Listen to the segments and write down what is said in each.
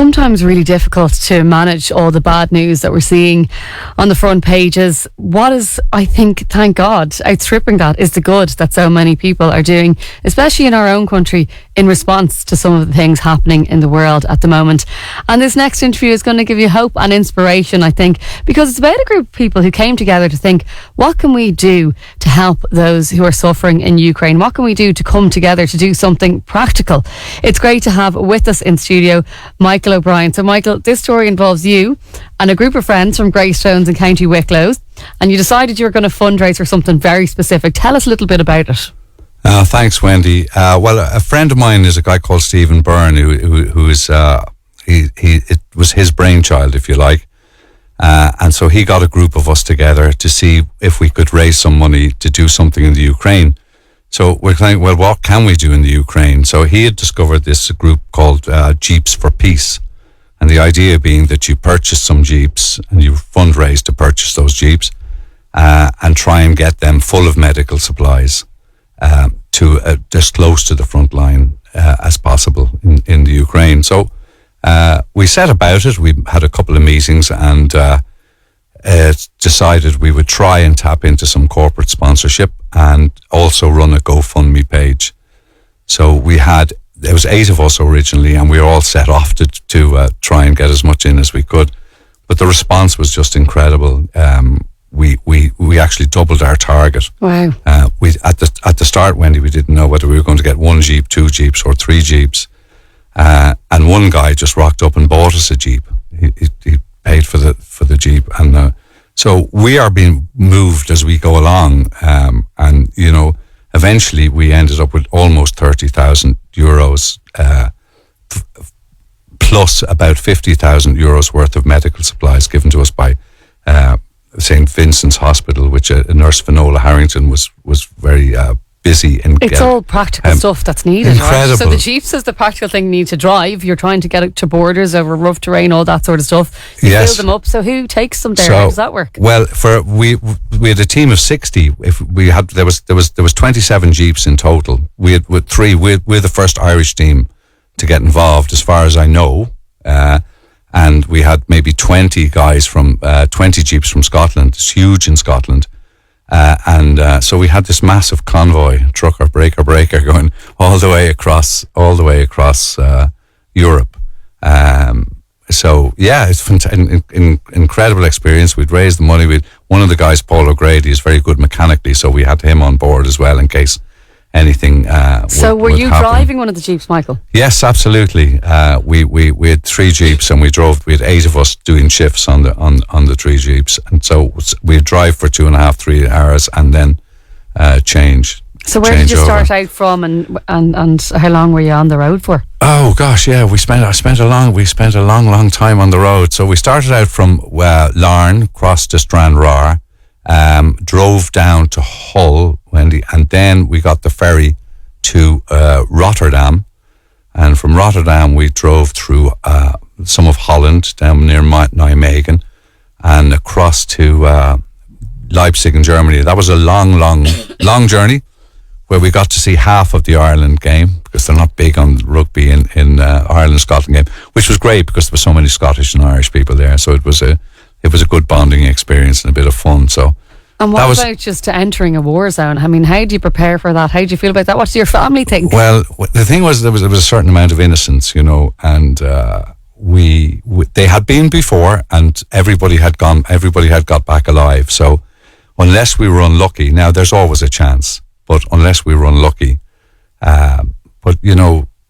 sometimes really difficult to manage all the bad news that we're seeing on the front pages. What is, I think, thank God, outstripping that is the good that so many people are doing, especially in our own country, in response to some of the things happening in the world at the moment. And this next interview is going to give you hope and inspiration, I think, because it's about a group of people who came together to think, what can we do to help those who are suffering in Ukraine? What can we do to come together to do something practical? It's great to have with us in studio Michael O'Brien. So Michael, this story involves you and a group of friends from Greystones in County Wicklow, and you decided you were going to fundraise for something very specific. Tell us a little bit about it. Thanks, Wendy. Well, a friend of mine is a guy called Stephen Byrne, who is it was his brainchild, if you like, and so he got a group of us together to see if we could raise some money to do something in the Ukraine. So we're thinking, well, what can we do in the Ukraine? So he had discovered this group called Jeeps for Peace, and the idea being that you purchase some Jeeps and you fundraise to purchase those Jeeps and try and get them full of medical supplies to as close to the front line as possible in the Ukraine. So we set about it. We had a couple of meetings and decided we would try and tap into some corporate sponsorship and also run a GoFundMe page. So there was 8 of us originally, and we were all set off to try and get as much in as we could. But the response was just incredible. We actually doubled our target. Wow. We at the start, Wendy, we didn't know whether we were going to get 1 Jeep, 2 Jeeps, or 3 Jeeps. And one guy just rocked up and bought us a Jeep. He paid for the Jeep, and so we are being moved as we go along. And eventually we ended up with almost 30,000 euros, plus about 50,000 euros worth of medical supplies given to us by St. Vincent's Hospital, which nurse Finola Harrington was very busy in. It's all practical stuff that's needed. Incredible. Right? So the Jeeps is the practical thing you need to drive. You're trying to get it to borders over rough terrain, all that sort of stuff. You fill them up. So who takes them there? How does that work? Well, we had a team of 60. If we had there was 27 Jeeps in total. We had with 3. We're the first Irish team to get involved, as far as I know. And we had maybe 20 guys from 20 Jeeps from Scotland. It's huge in Scotland. So we had this massive convoy, trucker, breaker, going all the way across Europe. So yeah, it's incredible experience. We'd raised the money. One of the guys, Paul O'Grady, is very good mechanically, so we had him on board as well in case anything. So were you happen. driving one of the Jeeps, Michael? Yes, absolutely. We had 3 Jeeps, and we had 8 of us doing shifts on the 3 Jeeps, and so we'd drive for 2.5-3 hours and then change. So where did you start out from, and how long were you on the road for? Oh gosh, yeah, we spent a long time on the road. So we started out from Larne, crossed to Stranraer, drove down to Hull, Wendy, and then we got the ferry to Rotterdam, and from Rotterdam we drove through some of Holland down near Nijmegen and across to Leipzig in Germany. That was a long journey where we got to see half of the Ireland game, because they're not big on rugby in Ireland-Scotland game, which was great because there were so many Scottish and Irish people there. So it was a good bonding experience and a bit of fun. So. And what about just entering a war zone? I mean, how do you prepare for that? How do you feel about that? What do your family think? Well, the thing was there was a certain amount of innocence, and they had been before, and everybody had got back alive. So unless we were unlucky, now there's always a chance, but unless we were unlucky,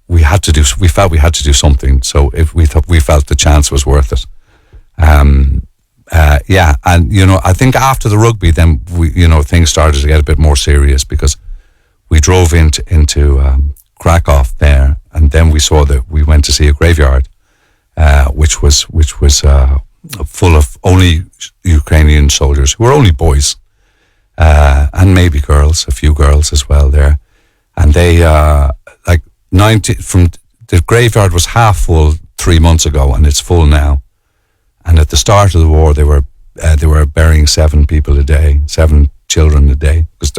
we felt we had to do something. So if we felt the chance was worth it. I think after the rugby, then things started to get a bit more serious, because we drove into Krakow there, and then we went to see a graveyard, which was full of only Ukrainian soldiers, who were only boys, and maybe girls, a few girls as well there, and they from the graveyard was half full 3 months ago, and it's full now. And at the start of the war, they were burying 7 people a day, 7 children a day. Because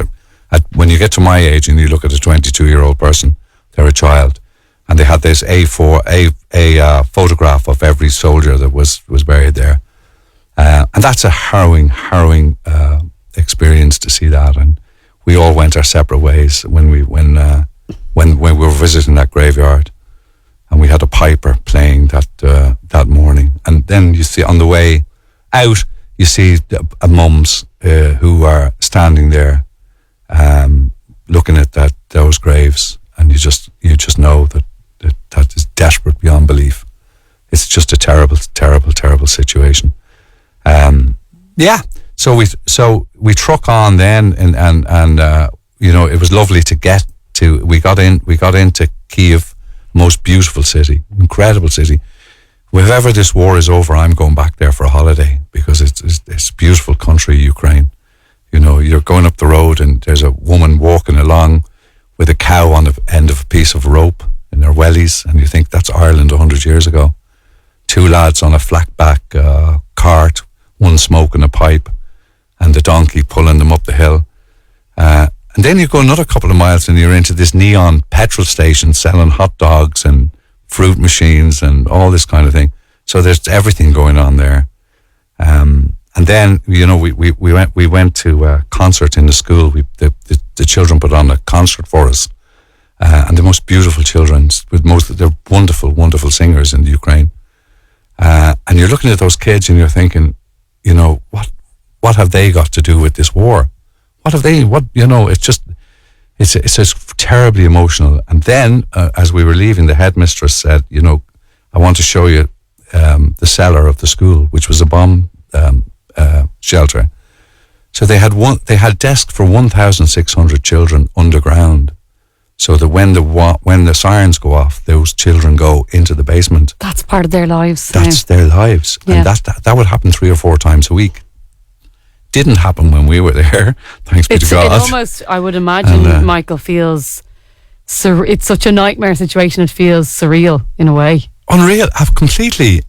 when you get to my age and you look at a 22-year-old person, they're a child. And they had this a photograph every soldier that was buried there. And that's a harrowing experience to see that. And we all went our separate ways when we were visiting that graveyard, and we had a piper playing that morning. And then you see on the way out, you see mums who are standing there, looking at those graves, and you just know that is desperate beyond belief. It's just a terrible, terrible, terrible situation. So we truck on then, and it was lovely to get to. We got into Kyiv, most beautiful city, incredible city. If ever this war is over, I'm going back there for a holiday, because it's a beautiful country, Ukraine. You're going up the road and there's a woman walking along with a cow on the end of a piece of rope in their wellies, and you think that's Ireland 100 years ago. Two lads on a flat-back cart, one smoking a pipe, and the donkey pulling them up the hill. And then you go another couple of miles and you're into this neon petrol station selling hot dogs and fruit machines and all this kind of thing. So there's everything going on there. And then, we went to a concert in the school. The children put on a concert for us. And the most beautiful children, they're wonderful, wonderful singers in the Ukraine. And you're looking at those kids and you're thinking, what have they got to do with this war? It's just terribly emotional. And then, as we were leaving, the headmistress said, I want to show you the cellar of the school, which was a bomb shelter. So they had desks for 1,600 children underground, so that when the sirens go off, those children go into the basement. That's part of their lives. That's their lives. Yeah. And that would happen 3 or 4 times a week. Didn't happen when we were there, thanks be to God. It almost, I would imagine, Michael, feels it's such a nightmare situation. It feels surreal in a way. Unreal, completely.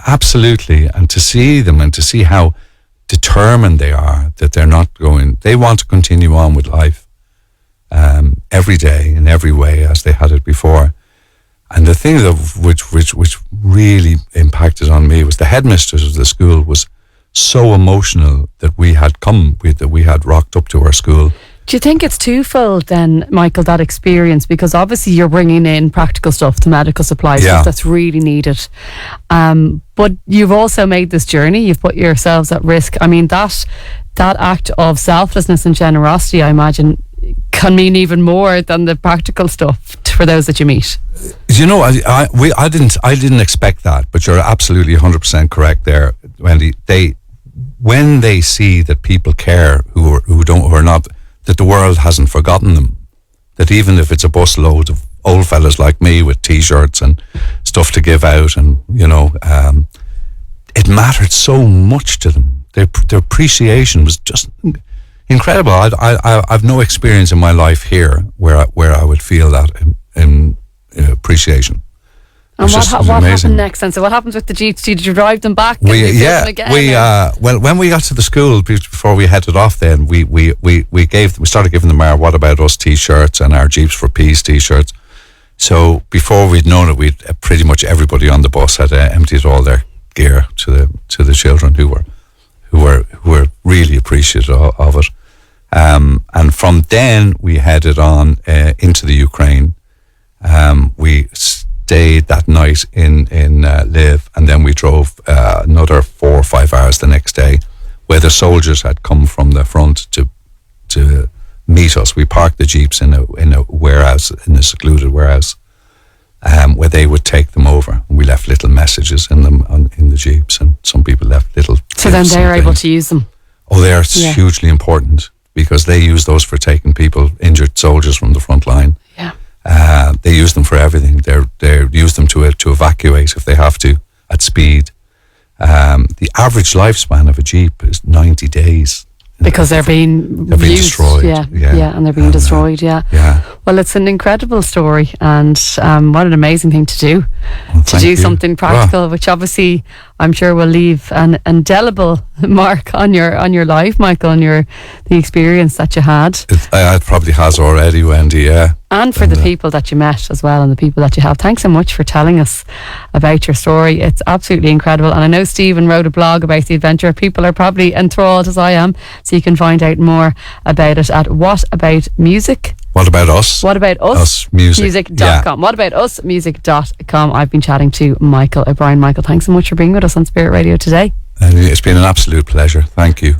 Absolutely. And to see them and to see how determined they are, that they're not going, they want to continue on with life every day in every way as they had it before. And the thing which really impacted on me was the headmistress of the school was so emotional that we had rocked up to our school. Do you think it's twofold then, Michael, that experience? Because obviously you're bringing in practical stuff, the medical supplies, stuff that's really needed. But you've also made this journey. You've put yourselves at risk. I mean, that act of selflessness and generosity, I imagine, can mean even more than the practical stuff for those that you meet. I didn't expect that, but you're absolutely 100% correct there, Wendy. When they see that people care, who are not, that the world hasn't forgotten them, that even if it's a busload of old fellas like me with T-shirts and stuff to give out, and it mattered so much to them. Their appreciation was just incredible. I've no experience in my life here where I would feel that in appreciation. And what happened next then? So what happens with the Jeeps? Did you drive them back? Well, when we got to the school, before we headed off, then we started giving them our "What About Us" T-shirts and our Jeeps for Peace T-shirts. So before we'd known it, pretty much everybody on the bus had emptied all their gear to the children who were really appreciative of it. And from then we headed on into the Ukraine. We stayed that night in Lviv, and then we drove another 4 or 5 hours the next day, where the soldiers had come from the front to meet us. We parked the Jeeps in a warehouse, in a secluded warehouse, where they would take them over. And we left little messages in them in the Jeeps, and some people left little. So then they're able to use them. Oh, they're hugely important, because they use those for taking injured soldiers from the front line. Yeah. They use them for everything. They use them to evacuate if they have to at speed. The average lifespan of a Jeep is 90 days. Because they're being destroyed. Yeah, and they're being destroyed. Yeah. Well, it's an incredible story, and what an amazing thing to do. Well, to do you. something practical, which obviously I'm sure will leave an indelible mark on your life, Michael, and the experience that you had. It probably has already, Wendy, yeah. And for the people that you met as well, and the people that you have. Thanks so much for telling us about your story. It's absolutely incredible. And I know Stephen wrote a blog about the adventure. People are probably enthralled as I am. So you can find out more about it at What About Music? What About Us? What About Us? Music.com. Yeah. What About Us? Music.com. I've been chatting to Michael O'Brien. Michael, thanks so much for being with us on Spirit Radio today. And it's been an absolute pleasure. Thank you.